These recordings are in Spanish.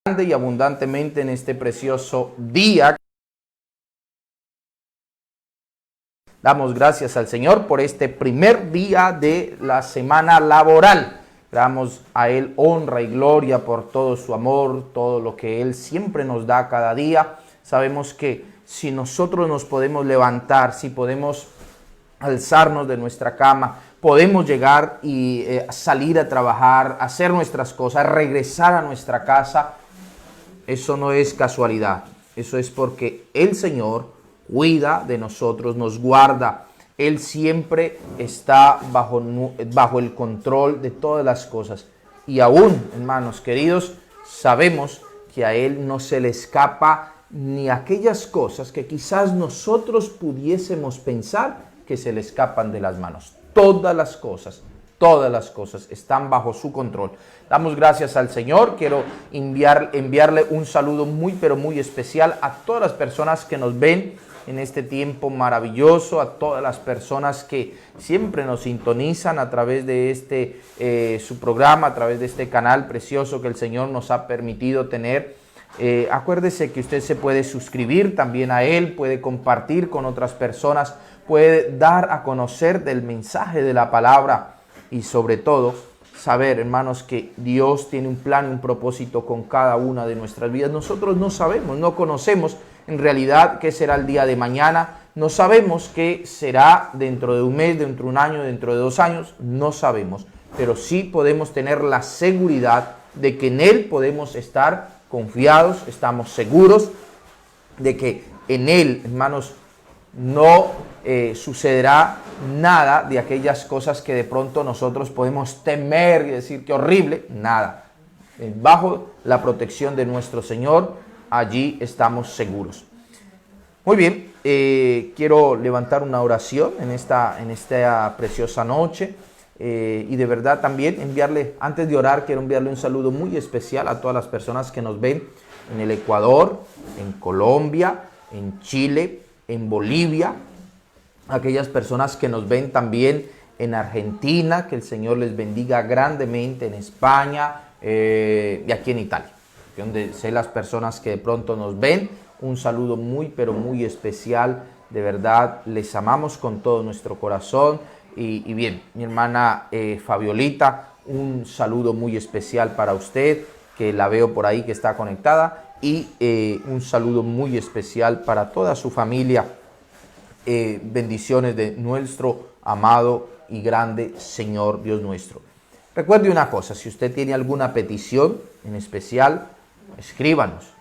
y abundantemente en este precioso día. Damos gracias al Señor por este primer día de la semana laboral. Damos a Él honra y gloria por todo su amor, todo lo que Él siempre nos da cada día. Sabemos que si nosotros nos podemos levantar, si podemos alzarnos de nuestra cama, podemos llegar y salir a trabajar, hacer nuestras cosas, regresar a nuestra casa, eso no es casualidad. Eso es porque el Señor cuida de nosotros, nos guarda. Él siempre está bajo el control de todas las cosas. Y aún, hermanos queridos, sabemos que a Él no se le escapa ni aquellas cosas que quizás nosotros pudiésemos pensar que se le escapan de las manos. Todas las cosas están bajo su control. Damos gracias al Señor. Quiero enviarle un saludo muy, pero muy especial a todas las personas que nos ven en este tiempo maravilloso, a todas las personas que siempre nos sintonizan a través de su programa, a través de este canal precioso que el Señor nos ha permitido tener. Acuérdese que usted se puede suscribir también a él, puede compartir con otras personas, puede dar a conocer del mensaje de la palabra y sobre todo saber, hermanos, que Dios tiene un plan, un propósito con cada una de nuestras vidas. Nosotros no sabemos, no conocemos en realidad qué será el día de mañana, no sabemos qué será dentro de un mes, dentro de un año, dentro de 2 años, no sabemos, pero sí podemos tener la seguridad de que en Él podemos estar confiados, estamos seguros de que en Él, hermanos, no sucederá nada de aquellas cosas que de pronto nosotros podemos temer y decir que horrible, nada. Bajo la protección de nuestro Señor, allí estamos seguros. Muy bien, quiero levantar una oración en esta preciosa noche. Y de verdad también antes de orar, quiero enviarle un saludo muy especial a todas las personas que nos ven en el Ecuador, en Colombia, en Chile, en Bolivia, aquellas personas que nos ven también en Argentina, que el Señor les bendiga grandemente, en España y aquí en Italia, donde sé las personas que de pronto nos ven, un saludo muy pero muy especial, de verdad les amamos con todo nuestro corazón. Y bien, mi hermana Fabiolita, un saludo muy especial para usted, que la veo por ahí que está conectada, y un saludo muy especial para toda su familia. Bendiciones de nuestro amado y grande Señor Dios nuestro. Recuerde una cosa, si usted tiene alguna petición en especial, escríbanos.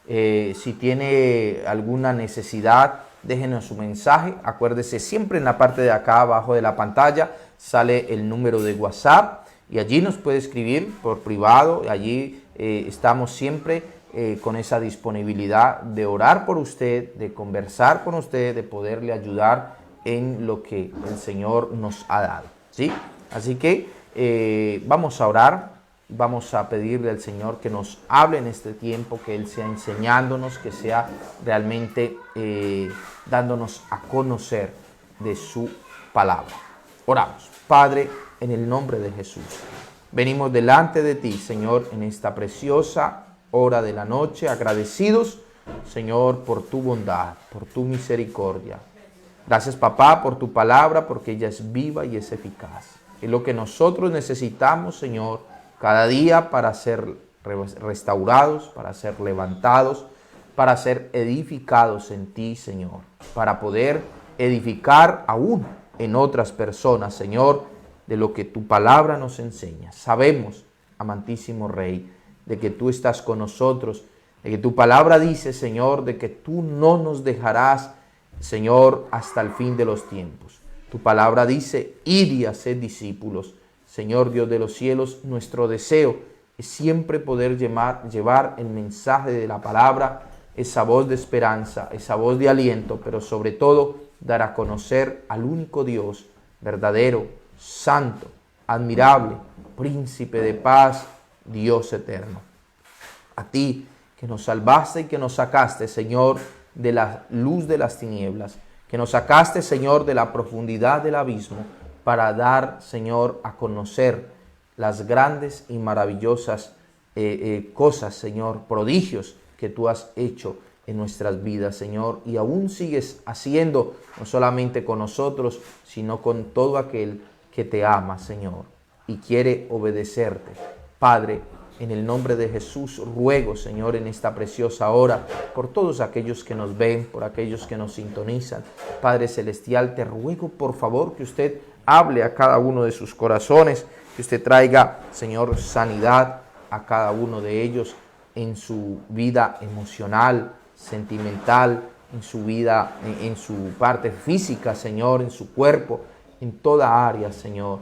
Si tiene alguna necesidad, déjenos su mensaje. Acuérdese, siempre en la parte de acá abajo de la pantalla sale el número de WhatsApp y allí nos puede escribir por privado. Allí estamos siempre con esa disponibilidad de orar por usted, de conversar con usted, de poderle ayudar en lo que el Señor nos ha dado, ¿sí? Así que vamos a orar. Vamos a pedirle al Señor que nos hable en este tiempo, que Él sea enseñándonos, que sea realmente dándonos a conocer de su palabra. Oramos. Padre, en el nombre de Jesús, venimos delante de ti, Señor, en esta preciosa hora de la noche, agradecidos, Señor, por tu bondad, por tu misericordia. Gracias, papá, por tu palabra, porque ella es viva y es eficaz. Es lo que nosotros necesitamos, Señor, cada día para ser restaurados, para ser levantados, para ser edificados en ti, Señor, para poder edificar aún en otras personas, Señor, de lo que tu palabra nos enseña. Sabemos, amantísimo Rey, de que tú estás con nosotros, de que tu palabra dice, Señor, de que tú no nos dejarás, Señor, hasta el fin de los tiempos. Tu palabra dice, id y haced discípulos. Señor Dios de los cielos, nuestro deseo es siempre poder llevar el mensaje de la palabra, esa voz de esperanza, esa voz de aliento, pero sobre todo dar a conocer al único Dios, verdadero, santo, admirable, príncipe de paz, Dios eterno. A ti que nos salvaste y que nos sacaste, Señor, de la luz de las tinieblas, que nos sacaste, Señor, de la profundidad del abismo, para dar, Señor, a conocer las grandes y maravillosas cosas, Señor, prodigios que tú has hecho en nuestras vidas, Señor, y aún sigues haciendo, no solamente con nosotros, sino con todo aquel que te ama, Señor, y quiere obedecerte. Padre, en el nombre de Jesús, ruego, Señor, en esta preciosa hora, por todos aquellos que nos ven, por aquellos que nos sintonizan. Padre Celestial, te ruego, por favor, que usted hable a cada uno de sus corazones, que usted traiga, Señor, sanidad a cada uno de ellos en su vida emocional, sentimental, en su vida, en su parte física, Señor, en su cuerpo, en toda área, Señor.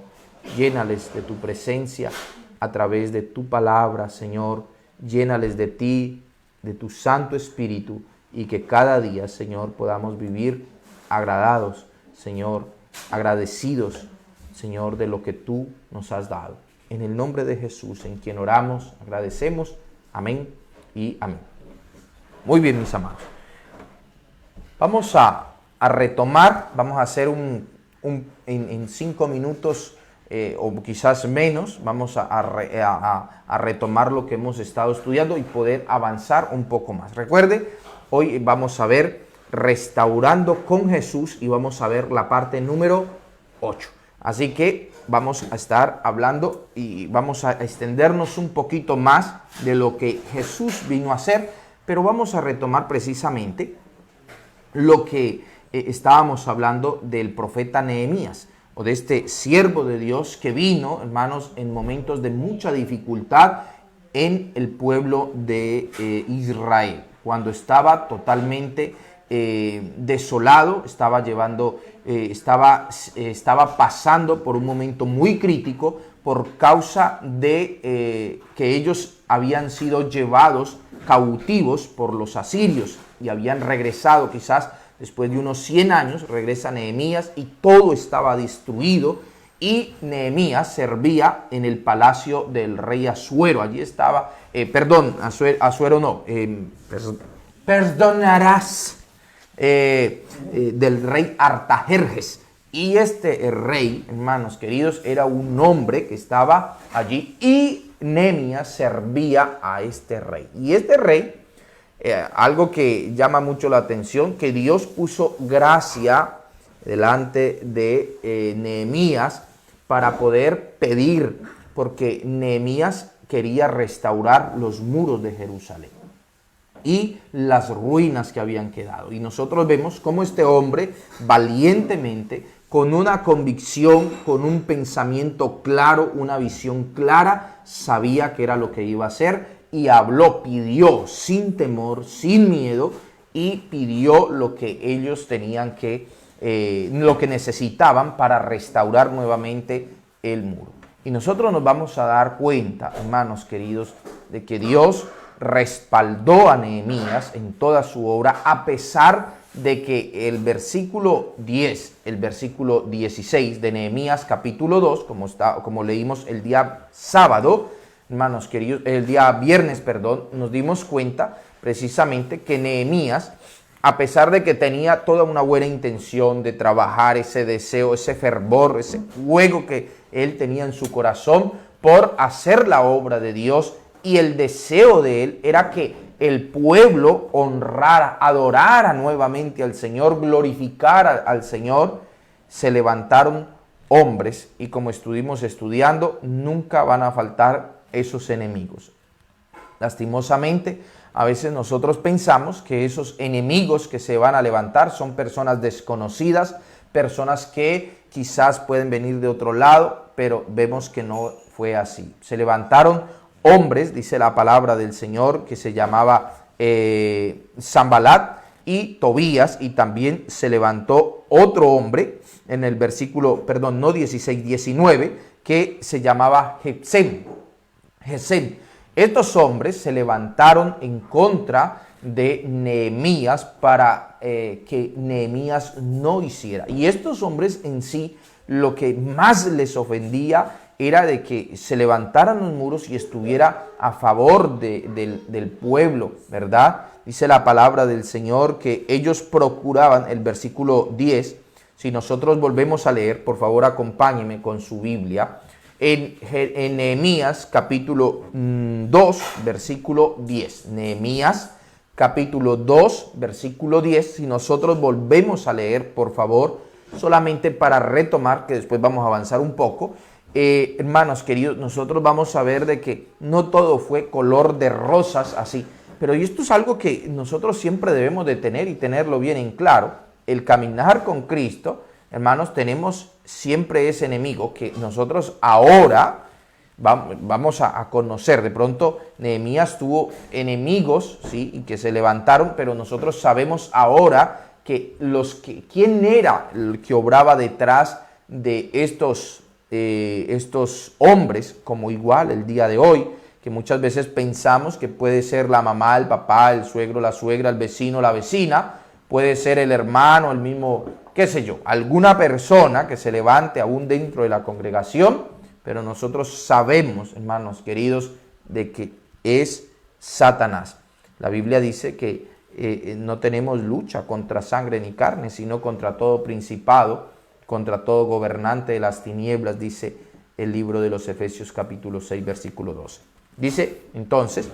Llénales de tu presencia a través de tu palabra, Señor. Llénales de ti, de tu Santo Espíritu, y que cada día, Señor, podamos vivir agradados, Señor, agradecidos, Señor, de lo que tú nos has dado. En el nombre de Jesús, en quien oramos, agradecemos. Amén y amén. Muy bien, mis amados. Vamos a retomar, vamos a hacer en 5 minutos o quizás menos, vamos a retomar lo que hemos estado estudiando y poder avanzar un poco más. Recuerde, hoy vamos a ver Restaurando con Jesús y vamos a ver la parte número 8. Así que vamos a estar hablando y vamos a extendernos un poquito más de lo que Jesús vino a hacer, pero vamos a retomar precisamente lo que estábamos hablando del profeta Nehemías, o de este siervo de Dios que vino, hermanos, en momentos de mucha dificultad en el pueblo de Israel, cuando estaba totalmente desolado, estaba pasando por un momento muy crítico por causa de que ellos habían sido llevados cautivos por los asirios y habían regresado quizás después de unos 100 años, regresa Nehemías y todo estaba destruido, y Nehemías servía en el palacio del rey Asuero. Allí estaba, Asuero no, perdonarás, del rey Artajerjes. Y este rey, hermanos queridos, era un hombre que estaba allí y Nehemías servía a este rey. Y este rey, algo que llama mucho la atención, que Dios puso gracia delante de Nehemías para poder pedir, porque Nehemías quería restaurar los muros de Jerusalén y las ruinas que habían quedado. Y nosotros vemos cómo este hombre valientemente, con una convicción, con un pensamiento claro, una visión clara, sabía que era lo que iba a hacer, y habló, pidió sin temor, sin miedo, y pidió lo que ellos tenían que, lo que necesitaban para restaurar nuevamente el muro. Y nosotros nos vamos a dar cuenta, hermanos queridos, de que Dios respaldó a Nehemías en toda su obra, a pesar de que el versículo 10, el versículo 16 de Nehemías capítulo 2, como leímos el día sábado, hermanos queridos, el día viernes, nos dimos cuenta precisamente que Nehemías, a pesar de que tenía toda una buena intención de trabajar, ese deseo, ese fervor, ese fuego que él tenía en su corazón por hacer la obra de Dios, y el deseo de él era que el pueblo honrara, adorara nuevamente al Señor, glorificara al Señor, se levantaron hombres, y como estuvimos estudiando, nunca van a faltar esos enemigos. Lastimosamente, a veces nosotros pensamos que esos enemigos que se van a levantar son personas desconocidas, personas que quizás pueden venir de otro lado, pero vemos que no fue así. Se levantaron hombres, dice la palabra del Señor, que se llamaba Sanbalat y Tobías, y también se levantó otro hombre en el versículo, 19, que se llamaba Gesem. Estos hombres se levantaron en contra de Nehemías para que Nehemías no hiciera. Y estos hombres en sí, lo que más les ofendía era de que se levantaran los muros y estuviera a favor del pueblo, ¿verdad? Dice la palabra del Señor que ellos procuraban, el versículo 10, si nosotros volvemos a leer, por favor acompáñenme con su Biblia, en Nehemías capítulo 2, versículo 10. Nehemías capítulo 2, versículo 10. Si nosotros volvemos a leer, por favor, solamente para retomar, que después vamos a avanzar un poco. Hermanos queridos, nosotros vamos a ver de que no todo fue color de rosas así, pero esto es algo que nosotros siempre debemos de tener y tenerlo bien en claro. El caminar con Cristo, hermanos, tenemos siempre ese enemigo que nosotros ahora vamos a conocer. De pronto Nehemías tuvo enemigos, ¿sí? Y que se levantaron, pero nosotros sabemos ahora que quién era el que obraba detrás de estos hombres, como igual el día de hoy, que muchas veces pensamos que puede ser la mamá, el papá, el suegro, la suegra, el vecino, la vecina, puede ser el hermano, el mismo, qué sé yo, alguna persona que se levante aún dentro de la congregación, pero nosotros sabemos, hermanos queridos, de que es Satanás. La Biblia dice que no tenemos lucha contra sangre ni carne, sino contra todo principado, contra todo gobernante de las tinieblas, dice el libro de los Efesios capítulo 6, versículo 12. Dice entonces,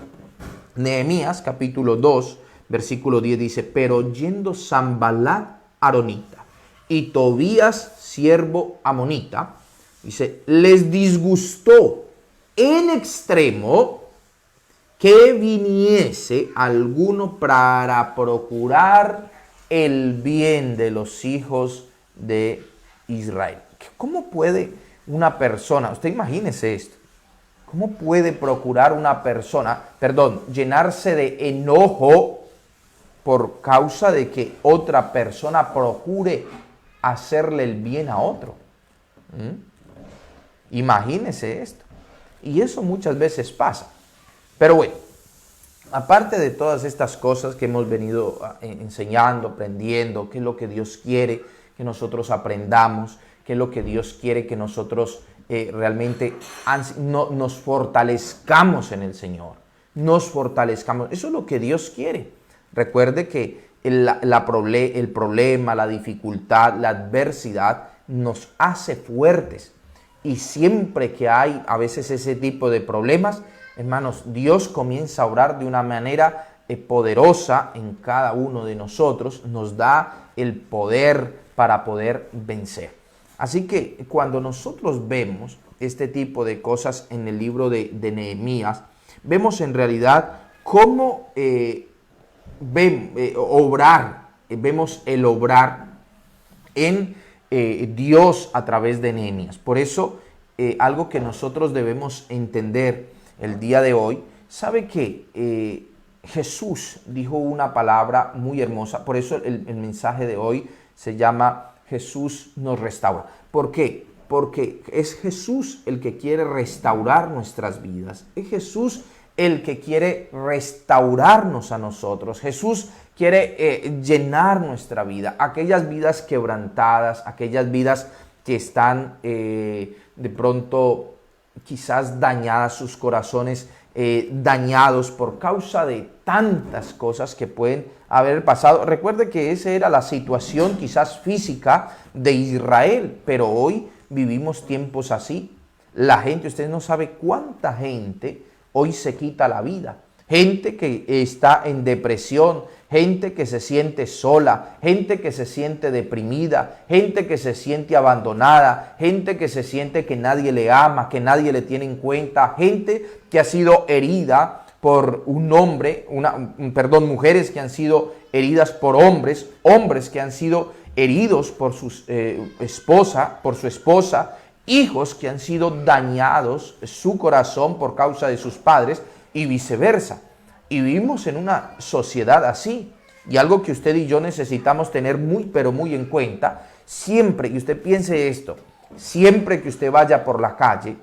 Nehemías capítulo 2, versículo 10 dice, pero yendo Sanballat aronita y Tobías siervo amonita, dice, les disgustó en extremo que viniese alguno para procurar el bien de los hijos de Israel. ¿Cómo puede una persona, usted imagínese esto, cómo puede procurar una persona, llenarse de enojo por causa de que otra persona procure hacerle el bien a otro? Imagínese esto. Y eso muchas veces pasa. Pero bueno, aparte de todas estas cosas que hemos venido enseñando, aprendiendo, qué es lo que Dios quiere que nosotros aprendamos, qué es lo que Dios quiere que nosotros realmente nos fortalezcamos en el Señor, nos fortalezcamos. Eso es lo que Dios quiere. Recuerde que el problema, la dificultad, la adversidad nos hace fuertes. Y siempre que hay a veces ese tipo de problemas, hermanos, Dios comienza a obrar de una manera poderosa en cada uno de nosotros, nos da el poder para poder vencer. Así que cuando nosotros vemos este tipo de cosas en el libro de Nehemías, vemos en realidad cómo vemos el obrar en Dios a través de Nehemías. Por eso, algo que nosotros debemos entender el día de hoy, sabe que Jesús dijo una palabra muy hermosa. Por eso el mensaje de hoy se llama Jesús nos restaura. ¿Por qué? Porque es Jesús el que quiere restaurar nuestras vidas. Es Jesús el que quiere restaurarnos a nosotros. Jesús quiere llenar nuestra vida. Aquellas vidas quebrantadas, aquellas vidas que están de pronto quizás dañadas, sus corazones dañados por causa de tantas cosas que pueden haber pasado. Recuerde que esa era la situación quizás física de Israel, pero hoy vivimos tiempos así. La gente, usted no sabe cuánta gente hoy se quita la vida. Gente que está en depresión, gente que se siente sola, gente que se siente deprimida, gente que se siente abandonada, gente que se siente que nadie le ama, que nadie le tiene en cuenta, gente que ha sido herida por un hombre, mujeres que han sido heridas por hombres, hombres que han sido heridos por su esposa, hijos que han sido dañados su corazón por causa de sus padres y viceversa. Y vivimos en una sociedad así. Y algo que usted y yo necesitamos tener pero muy en cuenta, siempre, y usted piense esto, siempre que usted vaya por la calle,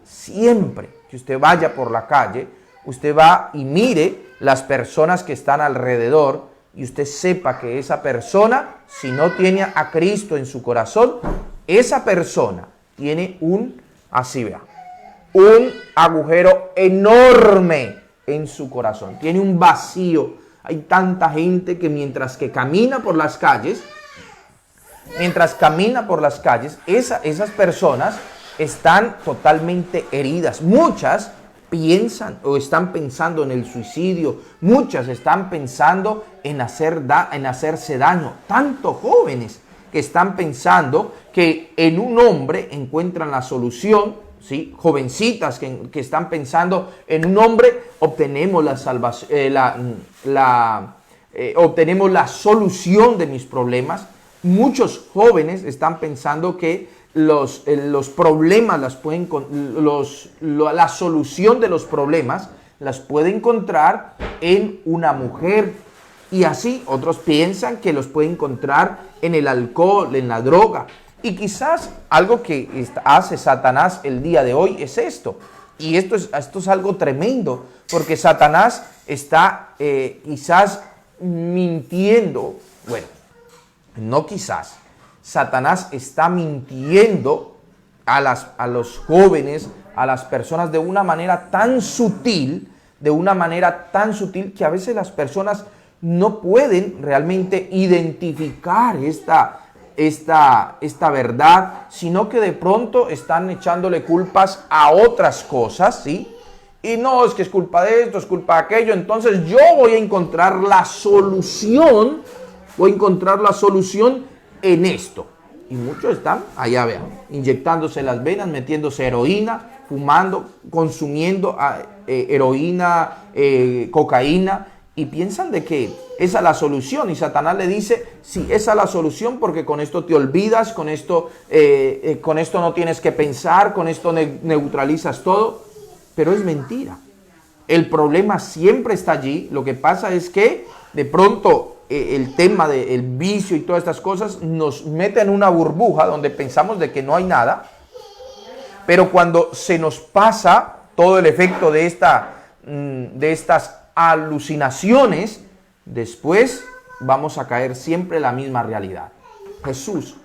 usted va y mire las personas que están alrededor y usted sepa que esa persona, si no tiene a Cristo en su corazón, esa persona tiene un agujero enorme en su corazón, tiene un vacío. Hay tanta gente que mientras camina por las calles, esas personas están totalmente heridas. Muchas piensan o están pensando en el suicidio. Muchas están pensando en hacerse daño. Tanto jóvenes que están pensando que en un hombre encuentran la solución, ¿sí? Jovencitas que están pensando en un hombre obtenemos la salvación, obtenemos la solución de mis problemas. Muchos jóvenes están pensando que los problemas la solución de los problemas las puede encontrar en una mujer. Y así otros piensan que los puede encontrar en el alcohol, en la droga. Y quizás algo que hace Satanás el día de hoy es esto. Y esto es algo tremendo, porque Satanás está quizás mintiendo. Bueno, no quizás. Satanás está mintiendo a los jóvenes, a las personas de una manera tan sutil, que a veces las personas no pueden realmente identificar esta verdad, sino que de pronto están echándole culpas a otras cosas, ¿sí? Y no, es que es culpa de esto, es culpa de aquello, entonces yo voy a encontrar la solución, en esto. Y muchos están, allá vean, inyectándose las venas, metiéndose heroína, fumando, consumiendo heroína, cocaína, y piensan de que esa es la solución. Y Satanás le dice, sí, esa es la solución porque con esto te olvidas, con esto no tienes que pensar, con esto neutralizas todo. Pero es mentira. El problema siempre está allí. Lo que pasa es que de pronto el tema del vicio y todas estas cosas nos mete en una burbuja donde pensamos de que no hay nada. Pero cuando se nos pasa todo el efecto de estas alucinaciones, después vamos a caer siempre en la misma realidad. Jesús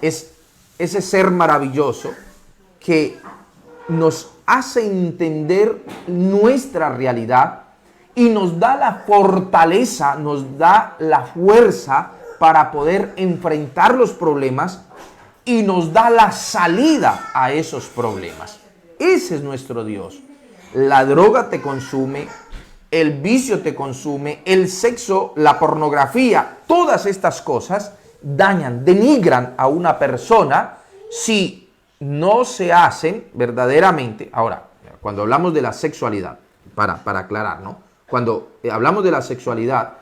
es ese ser maravilloso que nos hace entender nuestra realidad y nos da la fortaleza, nos da la fuerza para poder enfrentar los problemas y nos da la salida a esos problemas. Ese es nuestro Dios. La droga te consume, el vicio te consume, el sexo, la pornografía, todas estas cosas dañan, denigran a una persona si no se hacen verdaderamente. Ahora, cuando hablamos de la sexualidad, para aclarar, ¿no? Cuando hablamos de la sexualidad,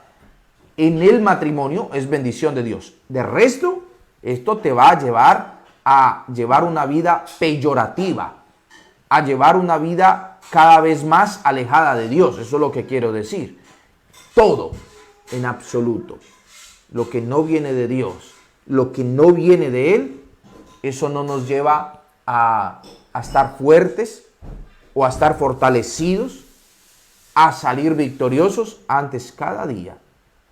en el matrimonio es bendición de Dios. De resto, esto te va a llevar una vida peyorativa, a llevar una vida cada vez más alejada de Dios. Eso es lo que quiero decir. Todo, en absoluto, lo que no viene de Dios, lo que no viene de Él, eso no nos lleva a estar fuertes o a estar fortalecidos, a salir victoriosos. Antes, cada día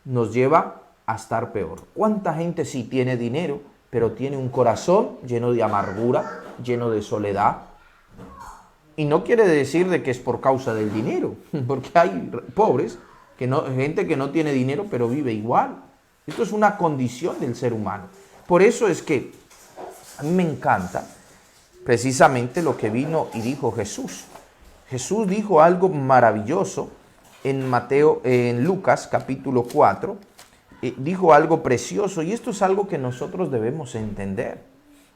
nos lleva a estar peor. ¿Cuánta gente sí tiene dinero, pero tiene un corazón lleno de amargura, lleno de soledad? Y no quiere decir de que es por causa del dinero, porque hay pobres, gente que no tiene dinero, pero vive igual. Esto es una condición del ser humano. Por eso es que a mí me encanta precisamente lo que vino y dijo Jesús. Jesús dijo algo maravilloso en Lucas capítulo 4. Dijo algo precioso, y esto es algo que nosotros debemos entender.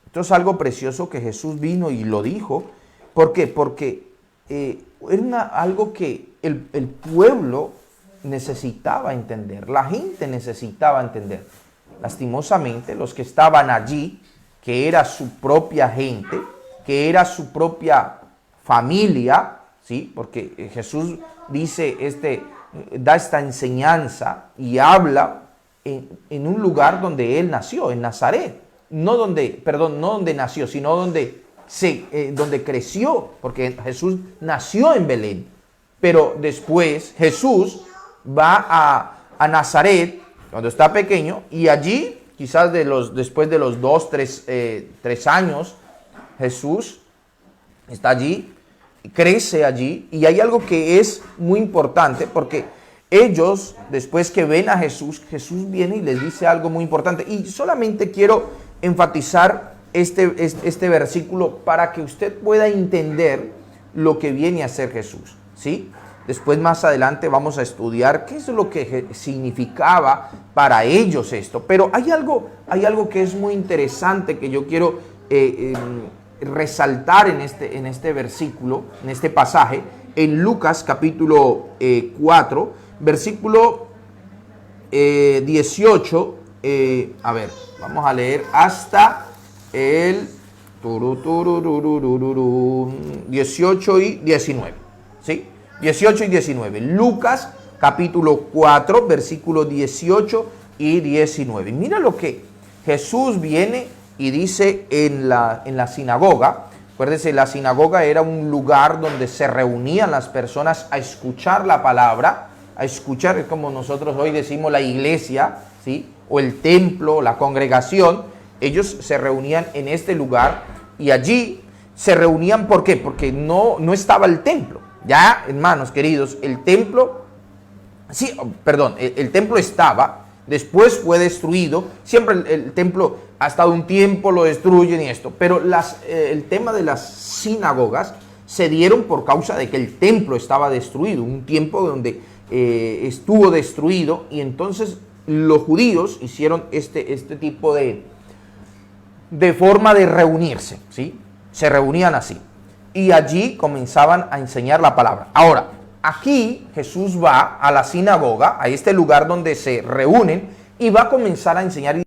Esto es algo precioso que Jesús vino y lo dijo. ¿Por qué? Porque era algo que el pueblo necesitaba entender, la gente necesitaba entender. Lastimosamente, los que estaban allí, que era su propia gente, que era su propia familia, ¿sí? Porque Jesús da esta enseñanza y habla en un lugar donde él nació, en Nazaret. No donde nació, sino donde creció, porque Jesús nació en Belén. Pero después Jesús va a Nazaret cuando está pequeño, y allí, quizás después de los 3 años, Jesús está allí, crece allí, y hay algo que es muy importante, porque ellos, después que ven a Jesús, Jesús viene y les dice algo muy importante, y solamente quiero enfatizar este versículo para que usted pueda entender lo que viene a ser Jesús, ¿sí? Después, más adelante, vamos a estudiar qué es lo que significaba para ellos esto. Pero hay algo que es muy interesante que yo quiero resaltar en este versículo, en este pasaje, en Lucas capítulo 4, versículo 18. A ver, vamos a leer hasta el 18 y 19, ¿sí? 18 y 19. Lucas capítulo 4, versículos 18 y 19. Mira lo que Jesús viene y dice en la sinagoga. Acuérdense, la sinagoga era un lugar donde se reunían las personas a escuchar la palabra, a escuchar, es como nosotros hoy decimos la iglesia, ¿sí? O el templo, la congregación. Ellos se reunían en este lugar y allí se reunían, ¿por qué? Porque no estaba el templo. Ya, hermanos queridos, el templo, el templo estaba, después fue destruido. Siempre el templo ha estado un tiempo, lo destruyen y esto. Pero el tema de las sinagogas se dieron por causa de que el templo estaba destruido. Un tiempo donde estuvo destruido y entonces los judíos hicieron este tipo de forma de reunirse, ¿sí? Se reunían así. Y allí comenzaban a enseñar la palabra. Ahora, aquí Jesús va a la sinagoga, a este lugar donde se reúnen, y va a comenzar a enseñar.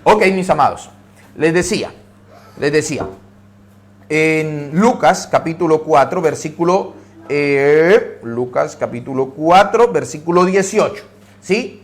Ok, mis amados, les decía, en Lucas capítulo 4, versículo, Lucas capítulo 4, versículo 18, ¿sí?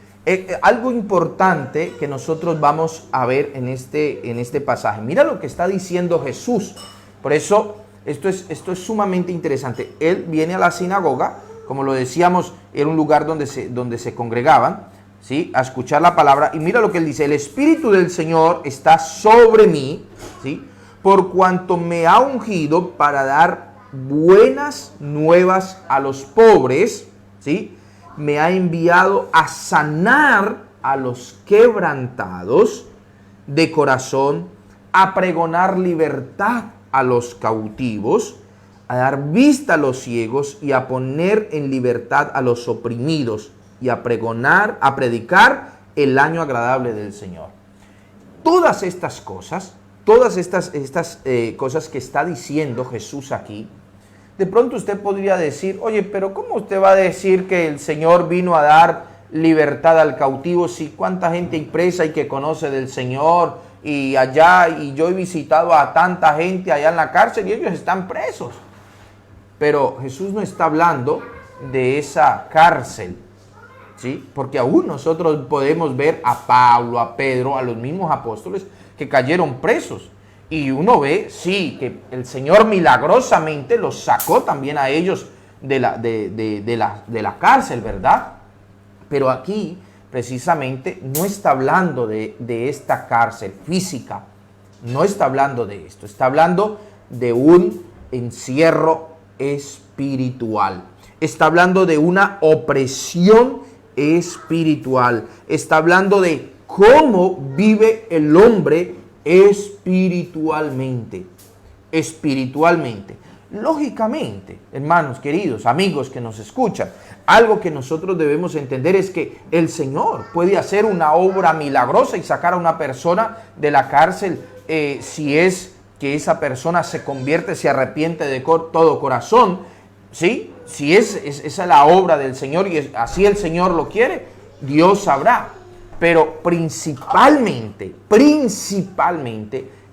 Algo importante que nosotros vamos a ver en este pasaje. Mira lo que está diciendo Jesús. Por eso, esto es sumamente interesante. Él viene a la sinagoga, como lo decíamos, era un lugar donde se congregaban, ¿sí? A escuchar la palabra. Y mira lo que él dice: el Espíritu del Señor está sobre mí, ¿sí? Por cuanto me ha ungido para dar buenas nuevas a los pobres, ¿sí? Me ha enviado a sanar a los quebrantados de corazón, a pregonar libertad a los cautivos, a dar vista a los ciegos y a poner en libertad a los oprimidos, y a predicar el año agradable del Señor. Todas estas cosas, cosas que está diciendo Jesús aquí, de pronto usted podría decir: oye, pero ¿cómo usted va a decir que el Señor vino a dar libertad al cautivo si cuánta gente hay presa y que conoce del Señor? Y yo he visitado a tanta gente allá en la cárcel y ellos están presos. Pero Jesús no está hablando de esa cárcel, ¿sí? Porque aún nosotros podemos ver a Pablo, a Pedro, a los mismos apóstoles que cayeron presos. Y uno ve, sí, que el Señor milagrosamente los sacó también a ellos de la cárcel, ¿verdad? Pero aquí, precisamente, no está hablando de esta cárcel física. No está hablando de esto. Está hablando de un encierro espiritual. Está hablando de una opresión espiritual. Está hablando de cómo vive el hombre espiritualmente. Lógicamente, hermanos queridos, amigos que nos escuchan, algo que nosotros debemos entender es que el Señor puede hacer una obra milagrosa y sacar a una persona de la cárcel si es que esa persona se convierte, se arrepiente de todo corazón, ¿sí? Si esa es la obra del Señor y así el Señor lo quiere, Dios sabrá. Pero principalmente,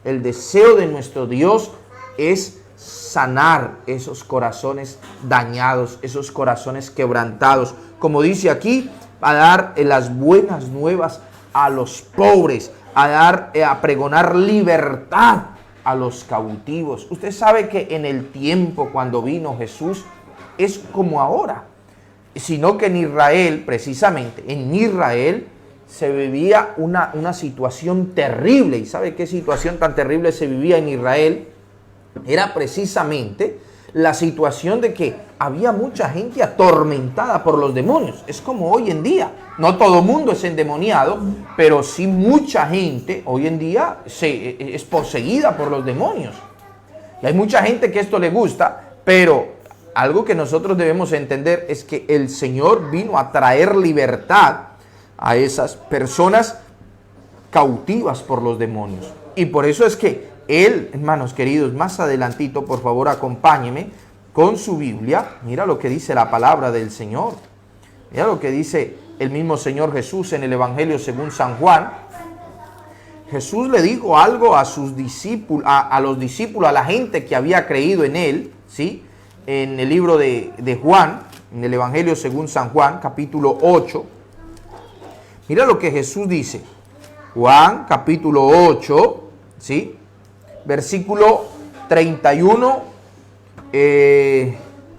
el deseo de nuestro Dios es sanar esos corazones dañados, esos corazones quebrantados. Como dice aquí, a dar las buenas nuevas a los pobres, a pregonar libertad a los cautivos. Usted sabe que en el tiempo cuando vino Jesús es como ahora, sino que en Israel, precisamente, en Israel se vivía una situación terrible. ¿Y sabe qué situación tan terrible se vivía en Israel? Era precisamente la situación de que había mucha gente atormentada por los demonios. Es como hoy en día. No todo mundo es endemoniado, pero sí mucha gente hoy en día es poseída por los demonios. Y hay mucha gente que esto le gusta, pero algo que nosotros debemos entender es que el Señor vino a traer libertad a esas personas cautivas por los demonios. Y por eso es que Él, hermanos queridos, más adelantito, por favor, acompáñeme con su Biblia. Mira lo que dice la palabra del Señor. Mira lo que dice el mismo Señor Jesús en el Evangelio según San Juan. Jesús le dijo algo a sus discípulos, a los discípulos, a la gente que había creído en Él, ¿sí? En el libro de Juan, en el Evangelio según San Juan, capítulo 8. Mira lo que Jesús dice. Juan, capítulo 8, ¿sí? Versículo 31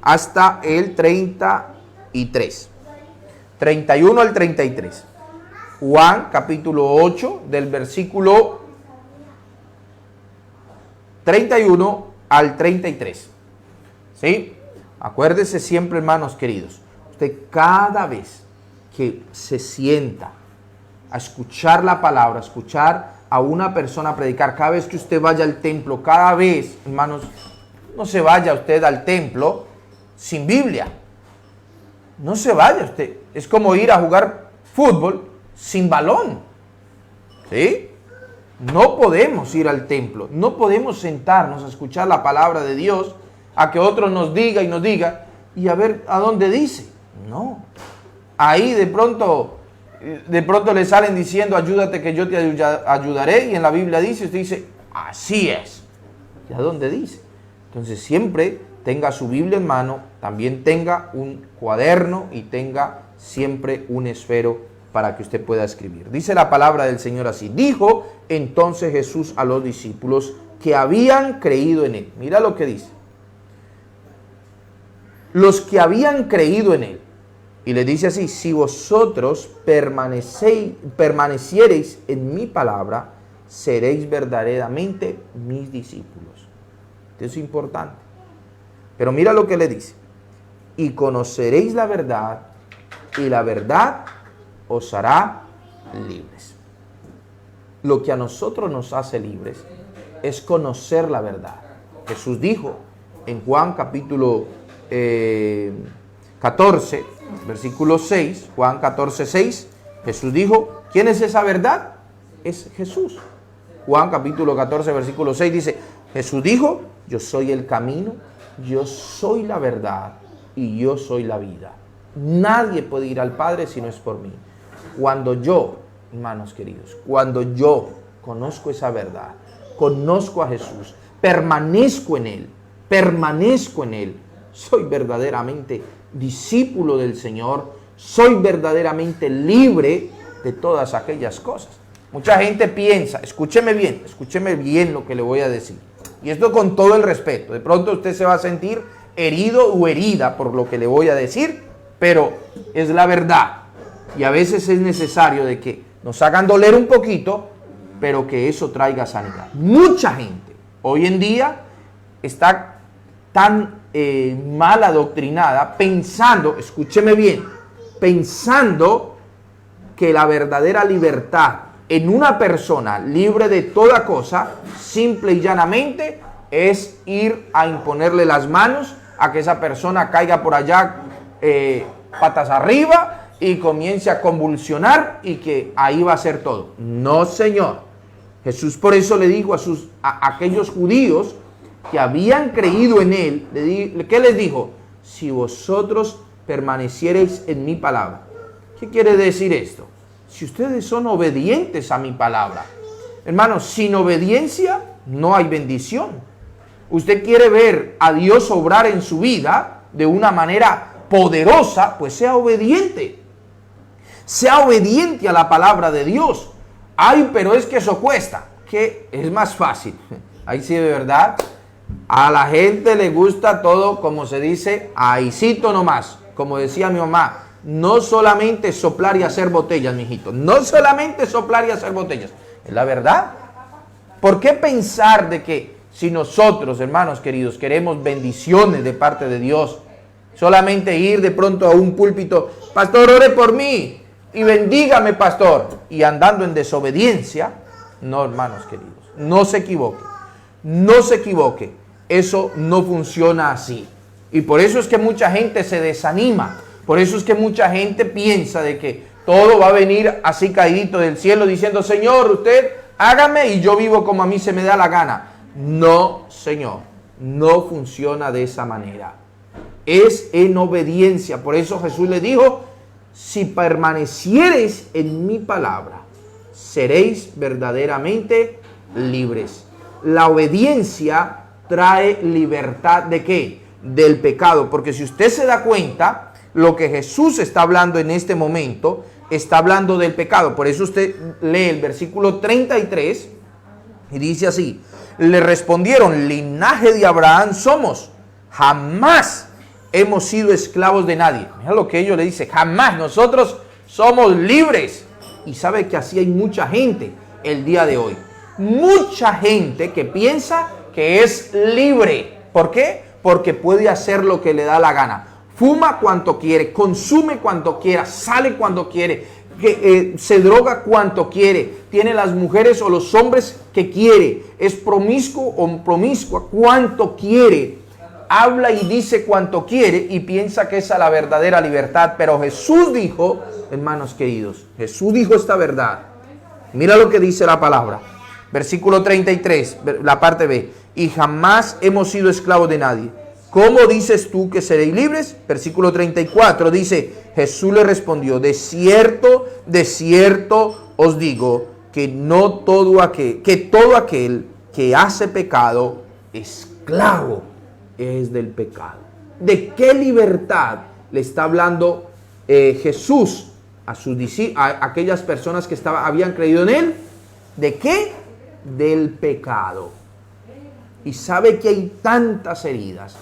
hasta el 33. 31 al 33. Juan, capítulo 8, del versículo 31 al 33. ¿Sí? Acuérdese siempre, hermanos queridos, usted cada vez que se sienta a escuchar la palabra, a escuchar a una persona predicar, cada vez que usted vaya al templo, cada vez, hermanos, no se vaya usted al templo sin Biblia. No se vaya usted. Es como ir a jugar fútbol sin balón. ¿Sí? No podemos ir al templo. No podemos sentarnos a escuchar la palabra de Dios, a que otro nos diga y a ver a dónde dice. No. Ahí de pronto le salen diciendo, ayúdate que yo te ayudaré, y en la Biblia dice, usted dice, así es. ¿Y a dónde dice? Entonces siempre tenga su Biblia en mano, también tenga un cuaderno y tenga siempre un esfero para que usted pueda escribir. Dice la palabra del Señor así: dijo entonces Jesús a los discípulos que habían creído en Él. Mira lo que dice. Los que habían creído en Él. Y le dice así: si vosotros permaneciereis en mi palabra, seréis verdaderamente mis discípulos. Esto es importante. Pero mira lo que le dice: y conoceréis la verdad, y la verdad os hará libres. Lo que a nosotros nos hace libres es conocer la verdad. Jesús dijo en Juan capítulo 14, versículo 6, Juan 14, 6, Jesús dijo, ¿quién es esa verdad? Es Jesús. Juan capítulo 14, versículo 6 dice, Jesús dijo, yo soy el camino, yo soy la verdad y yo soy la vida. Nadie puede ir al Padre si no es por mí. Cuando yo, hermanos queridos, cuando yo conozco esa verdad, conozco a Jesús, permanezco en Él, soy verdaderamente discípulo del Señor, soy verdaderamente libre de todas aquellas cosas. Mucha gente piensa, escúcheme bien lo que le voy a decir. Y esto con todo el respeto. De pronto usted se va a sentir herido o herida por lo que le voy a decir, pero es la verdad. Y a veces es necesario de que nos hagan doler un poquito, pero que eso traiga sanidad. Mucha gente hoy en día está tan mal adoctrinada, pensando, escúcheme bien, pensando que la verdadera libertad en una persona libre de toda cosa, simple y llanamente, es ir a imponerle las manos a que esa persona caiga por allá patas arriba y comience a convulsionar y que ahí va a ser todo. No, Señor. Jesús por eso le dijo a aquellos judíos que habían creído en Él, ¿qué les dijo? Si vosotros permaneciereis en mi palabra. ¿Qué quiere decir esto? Si ustedes son obedientes a mi palabra. Hermanos, sin obediencia no hay bendición. Usted quiere ver a Dios obrar en su vida de una manera poderosa, pues sea obediente. sea obediente a la palabra de Dios. Ay, pero es que eso cuesta. Que es más fácil. Ahí sí, de verdad, a la gente le gusta todo, como se dice, ahícito nomás. Como decía mi mamá, no solamente soplar y hacer botellas, mijito. No solamente soplar y hacer botellas. Es la verdad. ¿Por qué pensar de que si nosotros, hermanos queridos, queremos bendiciones de parte de Dios, solamente ir de pronto a un púlpito, pastor, ore por mí y bendígame, pastor, y andando en desobediencia? No, hermanos queridos, no se equivoque, no se equivoque, eso no funciona así. Y por eso es que mucha gente se desanima, por eso es que mucha gente piensa de que todo va a venir así caído del cielo diciendo, Señor, usted hágame y yo vivo como a mí se me da la gana. No, Señor, no funciona de esa manera. Es en obediencia. Por eso Jesús le dijo, si permaneciereis en mi palabra, seréis verdaderamente libres. La obediencia trae libertad ¿de qué? Del pecado. Porque si usted se da cuenta, lo que Jesús está hablando en este momento, está hablando del pecado. Por eso usted lee el versículo 33 y dice así, le respondieron, linaje de Abraham somos, jamás hemos sido esclavos de nadie. Mira lo que ellos le dicen, jamás, nosotros somos libres. Y sabe que así hay mucha gente el día de hoy. Mucha gente que piensa que es libre. ¿Por qué? Porque puede hacer lo que le da la gana. Fuma cuanto quiere, consume cuanto quiera, sale cuando quiere, se droga cuanto quiere, tiene las mujeres o los hombres que quiere, es promiscuo o promiscua cuanto quiere, habla y dice cuanto quiere y piensa que esa es la verdadera libertad. Pero Jesús dijo, hermanos queridos, Jesús dijo esta verdad. Mira lo que dice la palabra. Versículo 33, la parte B. Y jamás hemos sido esclavos de nadie. ¿Cómo dices tú que seréis libres? Versículo 34 dice, Jesús le respondió, de cierto os digo que todo aquel que hace pecado, esclavo es del pecado. ¿De qué libertad le está hablando Jesús a aquellas personas que habían creído en él? ¿De qué? Del pecado. Y sabe que hay tantas heridas,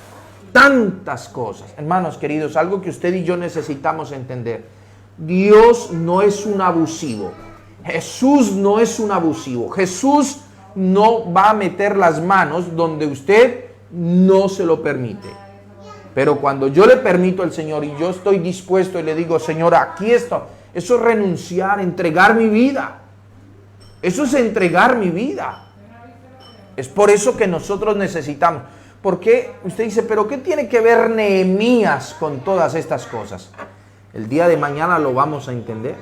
tantas cosas. Hermanos queridos, algo que usted y yo necesitamos entender. Dios no es un abusivo. Jesús no es un abusivo. Jesús no va a meter las manos donde usted no se lo permite. Pero cuando yo le permito al Señor y yo estoy dispuesto y le digo, Señor, aquí está. Eso es renunciar, entregar mi vida. Eso es entregar mi vida. Es por eso que nosotros necesitamos. Porque usted dice, pero ¿qué tiene que ver Nehemías con todas estas cosas? El día de mañana lo vamos a entender.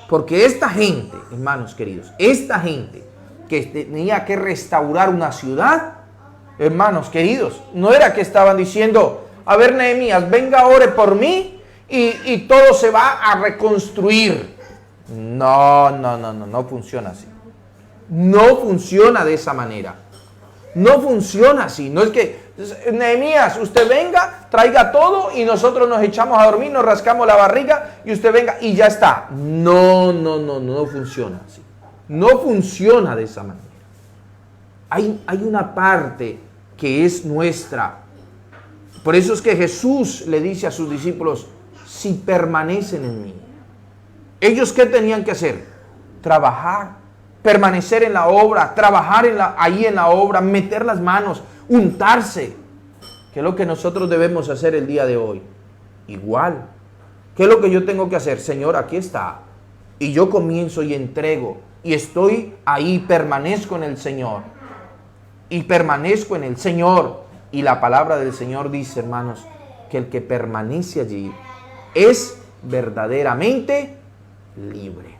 Porque esta gente, hermanos queridos, esta gente que tenía que restaurar una ciudad, hermanos queridos, no era que estaban diciendo, a ver Nehemías, venga, ore por mí y todo se va a reconstruir. No funciona así. No funciona de esa manera. No funciona así. No es que, Nehemías, usted venga, traiga todo y nosotros nos echamos a dormir, nos rascamos la barriga y usted venga y ya está. No funciona así. No funciona de esa manera. Hay una parte que es nuestra. Por eso es que Jesús le dice a sus discípulos, si permanecen en mí. ¿Ellos qué tenían que hacer? Trabajar. Permanecer en la obra, trabajar ahí en la obra, meter las manos, untarse. ¿Qué es lo que nosotros debemos hacer el día de hoy? Igual. ¿Qué es lo que yo tengo que hacer? Señor, aquí está. Y yo comienzo y entrego. Y estoy ahí, permanezco en el Señor. Y permanezco en el Señor. Y la palabra del Señor dice, hermanos, que el que permanece allí es verdaderamente libre.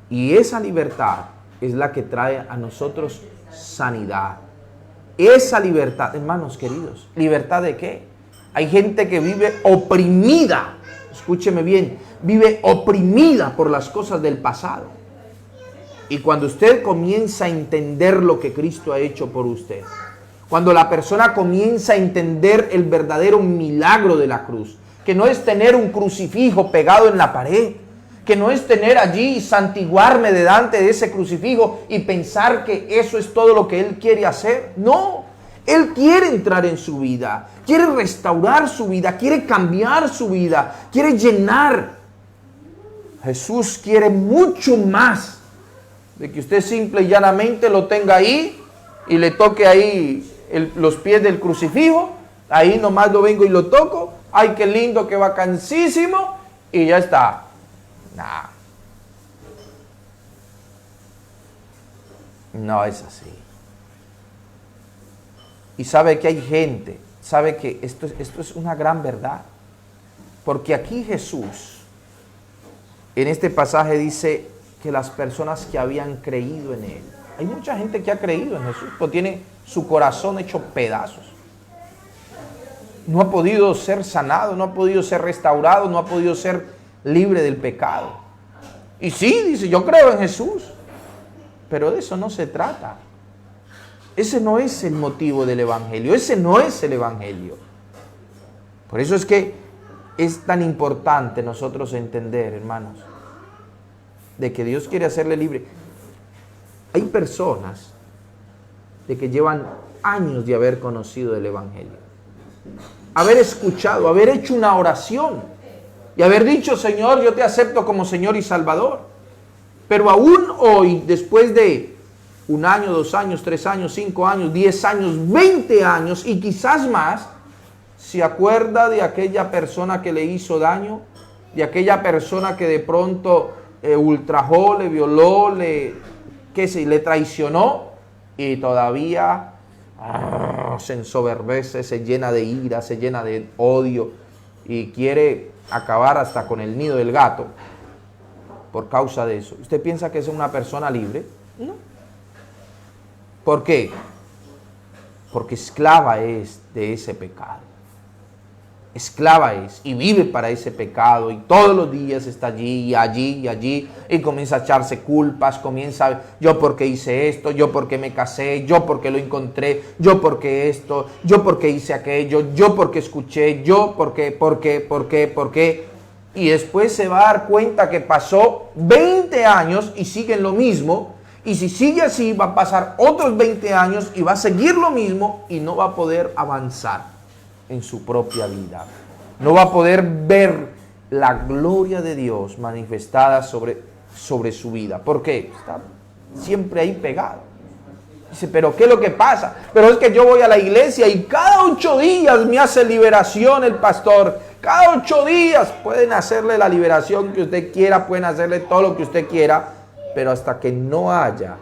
Y esa libertad es la que trae a nosotros sanidad. Esa libertad, hermanos queridos, ¿libertad de qué? Hay gente que vive oprimida, escúcheme bien, vive oprimida por las cosas del pasado. Y cuando usted comienza a entender lo que Cristo ha hecho por usted, cuando la persona comienza a entender el verdadero milagro de la cruz, que no es tener un crucifijo pegado en la pared, que no es tener allí y santiguarme delante de ese crucifijo y pensar que eso es todo lo que Él quiere hacer. No, Él quiere entrar en su vida, quiere restaurar su vida, quiere cambiar su vida, quiere llenar. Jesús quiere mucho más de que usted simple y llanamente lo tenga ahí y le toque ahí los pies del crucifijo. Ahí nomás lo vengo y lo toco. Ay, qué lindo, qué vacancísimo. Y ya está. Nah. No es así. Y sabe que hay gente, sabe que esto es una gran verdad. Porque aquí Jesús, en este pasaje dice que las personas que habían creído en Él. Hay mucha gente que ha creído en Jesús, pero tiene su corazón hecho pedazos. No ha podido ser sanado, no ha podido ser restaurado, no ha podido ser libre del pecado. Y sí, dice, yo creo en Jesús. Pero de eso no se trata. Ese no es el motivo del Evangelio. Ese no es el Evangelio. Por eso es que es tan importante nosotros entender, hermanos, de que Dios quiere hacerle libre. Hay personas de que llevan años de haber conocido el Evangelio, haber escuchado, haber hecho una oración y haber dicho, Señor, yo te acepto como Señor y Salvador. Pero aún hoy, después de 1 año, 2 años, 3 años, 5 años, 10 años, 20 años y quizás más, se acuerda de aquella persona que le hizo daño, de aquella persona que de pronto ultrajó, le violó, le traicionó y todavía se ensoberbece, se llena de ira, se llena de odio y quiere acabar hasta con el nido del gato por causa de eso. ¿Usted piensa que es una persona libre? No. ¿Por qué? Porque esclava es de ese pecado. Esclava es y vive para ese pecado y todos los días está allí y allí y allí y comienza a echarse culpas, comienza, yo porque hice esto, yo porque me casé, yo porque lo encontré, yo porque esto, yo porque hice aquello, yo porque escuché, yo por qué, y después se va a dar cuenta que pasó 20 años y sigue en lo mismo, y si sigue así va a pasar otros 20 años y va a seguir lo mismo y no va a poder avanzar en su propia vida. No va a poder ver la gloria de Dios manifestada sobre su vida. ¿Por qué? Está siempre ahí pegado. Dice, pero ¿qué es lo que pasa? Pero es que yo voy a la iglesia y cada 8 días me hace liberación el pastor. Cada 8 días pueden hacerle la liberación que usted quiera, pueden hacerle todo lo que usted quiera, pero hasta que no haya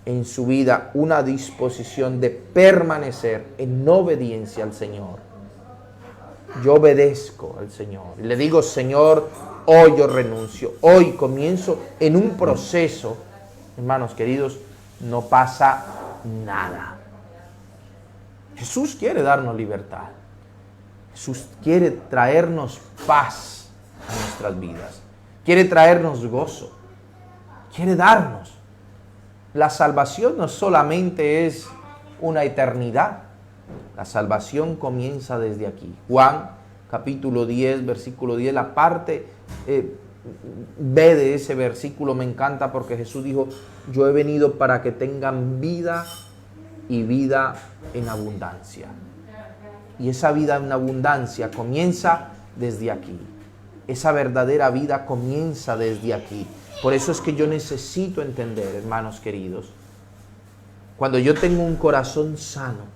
en su vida una disposición de permanecer en obediencia al Señor. Yo obedezco al Señor. Y le digo, Señor, hoy yo renuncio. Hoy comienzo en un proceso. Hermanos queridos, no pasa nada. Jesús quiere darnos libertad. Jesús quiere traernos paz a nuestras vidas. Quiere traernos gozo. Quiere darnos. La salvación no solamente es una eternidad. La salvación comienza desde aquí. Juan capítulo 10, versículo 10, la parte B de ese versículo me encanta porque Jesús dijo, yo he venido para que tengan vida y vida en abundancia. Y esa vida en abundancia comienza desde aquí. Esa verdadera vida comienza desde aquí. Por eso es que yo necesito entender, hermanos queridos, cuando yo tengo un corazón sano,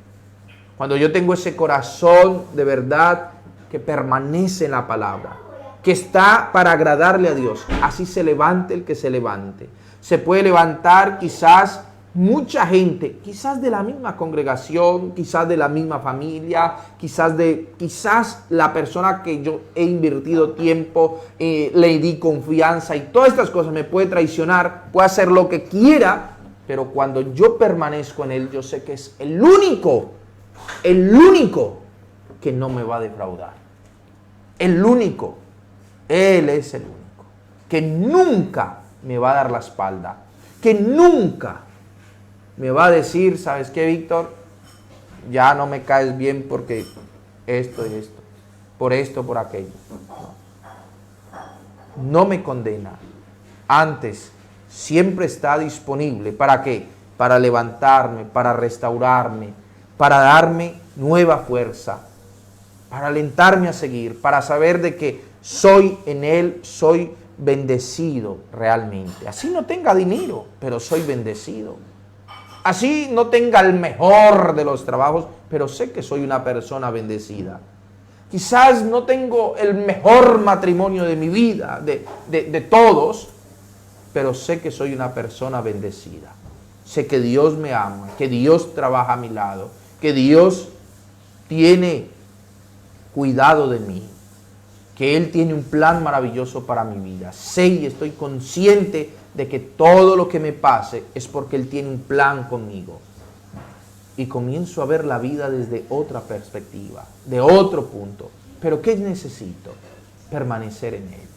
cuando yo tengo ese corazón de verdad que permanece en la palabra, que está para agradarle a Dios, así se levante el que se levante. Se puede levantar quizás mucha gente, quizás de la misma congregación, quizás de la misma familia, quizás la persona que yo he invertido tiempo, le di confianza y todas estas cosas me puede traicionar, puede hacer lo que quiera, pero cuando yo permanezco en Él, yo sé que es el único que no me va a defraudar. El único. Él es el único. Que nunca me va a dar la espalda. Que nunca me va a decir, ¿sabes qué, Víctor? Ya no me caes bien porque esto y esto. por esto, por aquello. No me condena. Antes, siempre está disponible. ¿Para qué? Para levantarme, para restaurarme, para darme nueva fuerza, para alentarme a seguir, para saber de que soy en Él, soy bendecido realmente. Así no tenga dinero, pero soy bendecido. Así no tenga el mejor de los trabajos, pero sé que soy una persona bendecida. Quizás no tengo el mejor matrimonio de mi vida, de todos, pero sé que soy una persona bendecida. Sé que Dios me ama, que Dios trabaja a mi lado, que Dios tiene cuidado de mí, que Él tiene un plan maravilloso para mi vida. Sé y estoy consciente de que todo lo que me pase es porque Él tiene un plan conmigo. Y comienzo a ver la vida desde otra perspectiva, de otro punto. ¿Pero qué necesito? Permanecer en Él,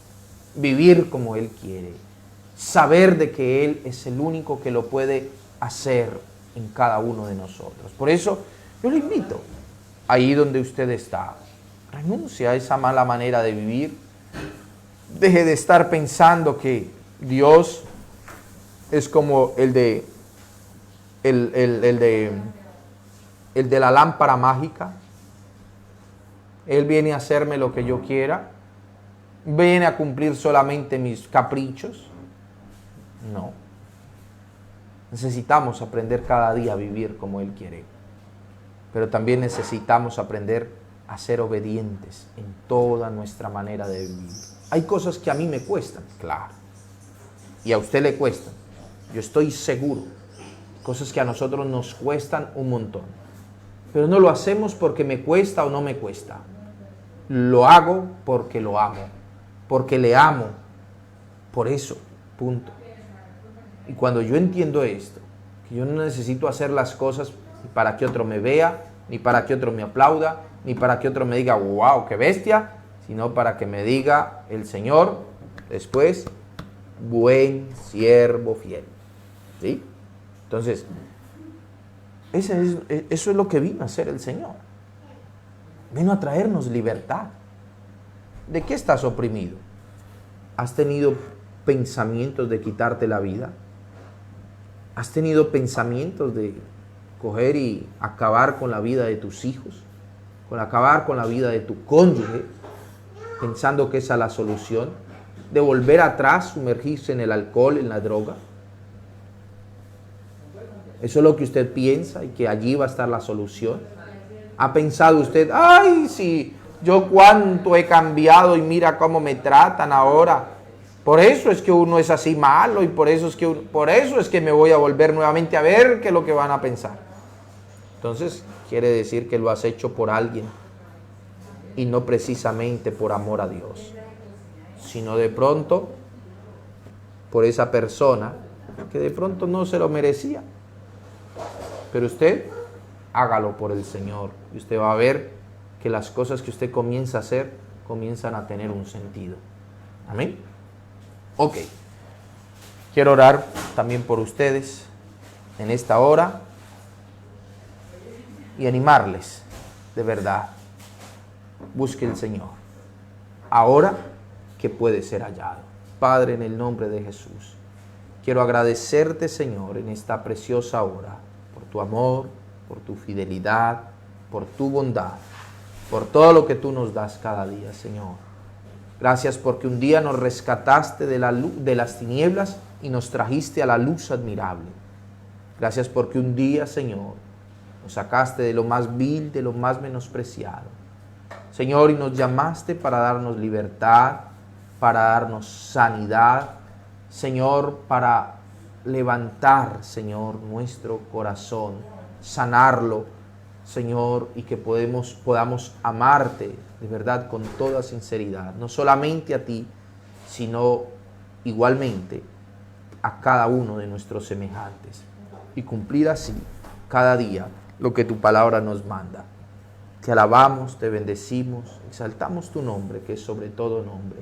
vivir como Él quiere, saber de que Él es el único que lo puede hacer en cada uno de nosotros. Por eso yo le invito, ahí donde usted está, renuncia a esa mala manera de vivir. Deje de estar pensando que Dios es como el de la lámpara mágica. Él viene a hacerme lo que yo quiera. Viene a cumplir solamente mis caprichos. No. Necesitamos aprender cada día a vivir como Él quiere. Pero también necesitamos aprender a ser obedientes en toda nuestra manera de vivir. Hay cosas que a mí me cuestan, claro. Y a usted le cuestan. Yo estoy seguro. Cosas que a nosotros nos cuestan un montón. Pero no lo hacemos porque me cuesta o no me cuesta. Lo hago porque lo amo. Porque le amo. Por eso, punto. Y cuando yo entiendo esto, que yo no necesito hacer las cosas para que otro me vea, ni para que otro me aplauda, ni para que otro me diga, wow, qué bestia, sino para que me diga el Señor después, buen siervo fiel. ¿Sí? Entonces, eso es lo que vino a hacer el Señor. Vino a traernos libertad. ¿De qué estás oprimido? ¿Has tenido pensamientos de quitarte la vida? ¿Has tenido pensamientos de coger y acabar con la vida de tus hijos? Con acabar con la vida de tu cónyuge, pensando que esa es la solución, de volver atrás, sumergirse en el alcohol, en la droga. Eso es lo que usted piensa y que allí va a estar la solución. ¿Ha pensado usted, ay, sí, yo cuánto he cambiado y mira cómo me tratan ahora? Por eso es que uno es así malo y por eso es que me voy a volver nuevamente a ver qué es lo que van a pensar. Entonces, quiere decir que lo has hecho por alguien y no precisamente por amor a Dios, sino de pronto por esa persona que de pronto no se lo merecía. Pero usted hágalo por el Señor y usted va a ver que las cosas que usted comienza a hacer comienzan a tener un sentido. Amén. Ok. Quiero orar también por ustedes en esta hora y animarles de verdad. Busque el Señor ahora que puede ser hallado. Padre, en el nombre de Jesús, quiero agradecerte, Señor, en esta preciosa hora por tu amor, por tu fidelidad, por tu bondad, por todo lo que tú nos das cada día, Señor. Gracias porque un día nos rescataste de la luz, de las tinieblas y nos trajiste a la luz admirable. Gracias porque un día, Señor, nos sacaste de lo más vil, de lo más menospreciado. Señor, y nos llamaste para darnos libertad, para darnos sanidad, Señor, para levantar, Señor, nuestro corazón, sanarlo, Señor, y que podamos amarte de verdad con toda sinceridad, no solamente a ti, sino igualmente a cada uno de nuestros semejantes, y cumplir así cada día lo que tu palabra nos manda. Te alabamos, te bendecimos, exaltamos tu nombre, que es sobre todo nombre.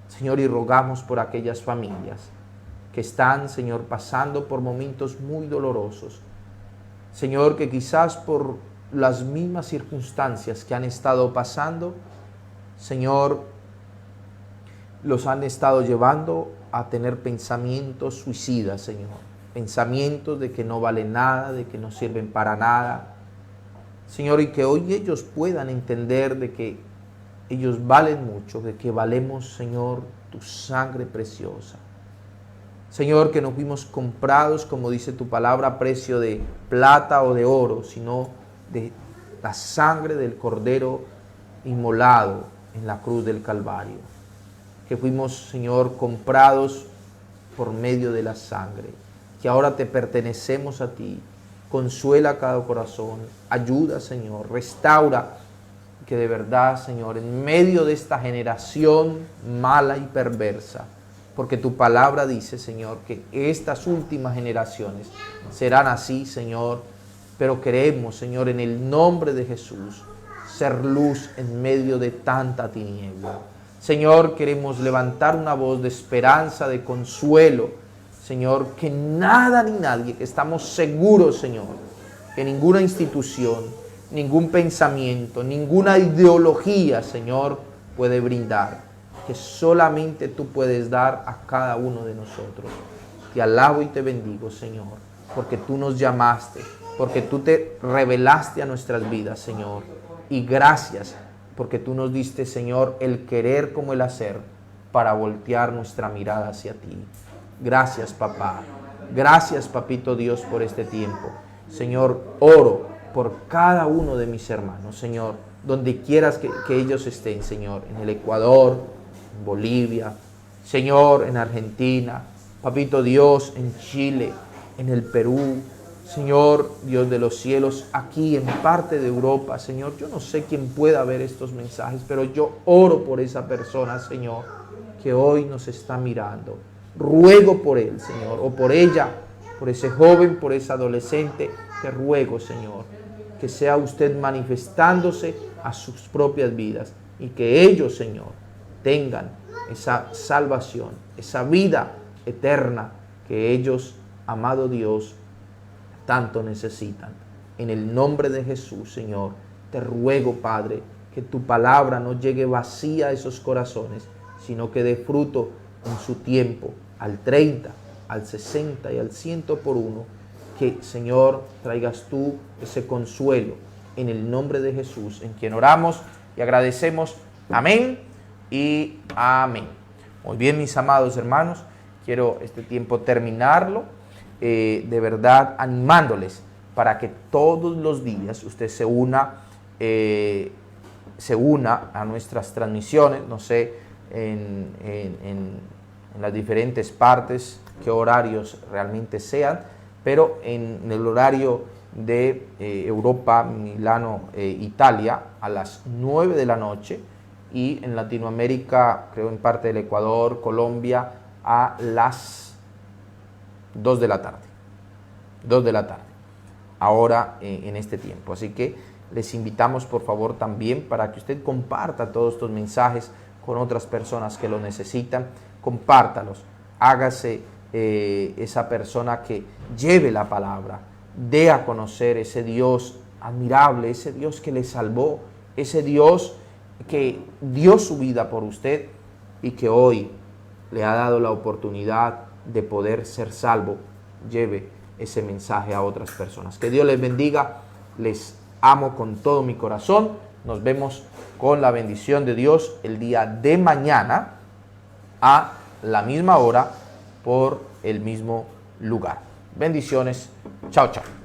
Señor, y rogamos por aquellas familias que están, Señor, pasando por momentos muy dolorosos. Señor, que quizás por las mismas circunstancias que han estado pasando, Señor, los han estado llevando a tener pensamientos suicidas, Señor. Pensamientos de que no valen nada, de que no sirven para nada. Señor, y que hoy ellos puedan entender de que ellos valen mucho, de que valemos, Señor, tu sangre preciosa. Señor, que no fuimos comprados, como dice tu palabra, a precio de plata o de oro, sino de la sangre del Cordero inmolado en la cruz del Calvario. Que fuimos, Señor, comprados por medio de la sangre. Que ahora te pertenecemos a ti. Consuela cada corazón. Ayuda, Señor. Restaura. Que de verdad, Señor, en medio de esta generación mala y perversa, porque tu palabra dice, Señor, que estas últimas generaciones serán así, Señor, pero queremos, Señor, en el nombre de Jesús, ser luz en medio de tanta tiniebla. Señor, queremos levantar una voz de esperanza, de consuelo, Señor, que nada ni nadie, que estamos seguros, Señor, que ninguna institución, ningún pensamiento, ninguna ideología, Señor, puede brindar, que solamente tú puedes dar a cada uno de nosotros. Te alabo y te bendigo, Señor, porque tú nos llamaste, porque tú te revelaste a nuestras vidas, Señor. Y gracias, porque tú nos diste, Señor, el querer como el hacer para voltear nuestra mirada hacia ti. Gracias, papá. Gracias, papito Dios, por este tiempo. Señor, oro por cada uno de mis hermanos, Señor, donde quieras que ellos estén, Señor, en el Ecuador, en Bolivia, Señor, en Argentina, papito Dios, en Chile, en el Perú, Señor, Dios de los cielos, aquí en parte de Europa, Señor. Yo no sé quién pueda ver estos mensajes, pero yo oro por esa persona, Señor, que hoy nos está mirando. Ruego por él, Señor, o por ella, por ese joven, por ese adolescente. Te ruego, Señor, que sea usted manifestándose a sus propias vidas y que ellos, Señor, tengan esa salvación, esa vida eterna que ellos, amado Dios, tanto necesitan. En el nombre de Jesús, Señor, te ruego, Padre, que tu palabra no llegue vacía a esos corazones, sino que dé fruto en su tiempo, al 30, al 60 y al 100 por uno. Que, Señor, traigas tú ese consuelo en el nombre de Jesús, en quien oramos y agradecemos. Amén y amén. Muy bien, mis amados hermanos, quiero este tiempo terminarlo de verdad animándoles para que todos los días usted se una a nuestras transmisiones, no sé, en las diferentes partes, qué horarios realmente sean, pero en el horario de Europa, Milano, Italia, a las 9 de la noche, y en Latinoamérica, creo en parte del Ecuador, Colombia, a las 2 de la tarde. 2 de la tarde, ahora en este tiempo. Así que les invitamos, por favor, también para que usted comparta todos estos mensajes con otras personas que lo necesitan. Compártalos, hágase esa persona que lleve la palabra, dé a conocer ese Dios admirable, ese Dios que le salvó, ese Dios que dio su vida por usted y que hoy le ha dado la oportunidad de poder ser salvo. Lleve ese mensaje a otras personas. Que Dios les bendiga, les amo con todo mi corazón. Nos vemos con la bendición de Dios el día de mañana a la misma hora por el mismo lugar. Bendiciones. Chao, chao.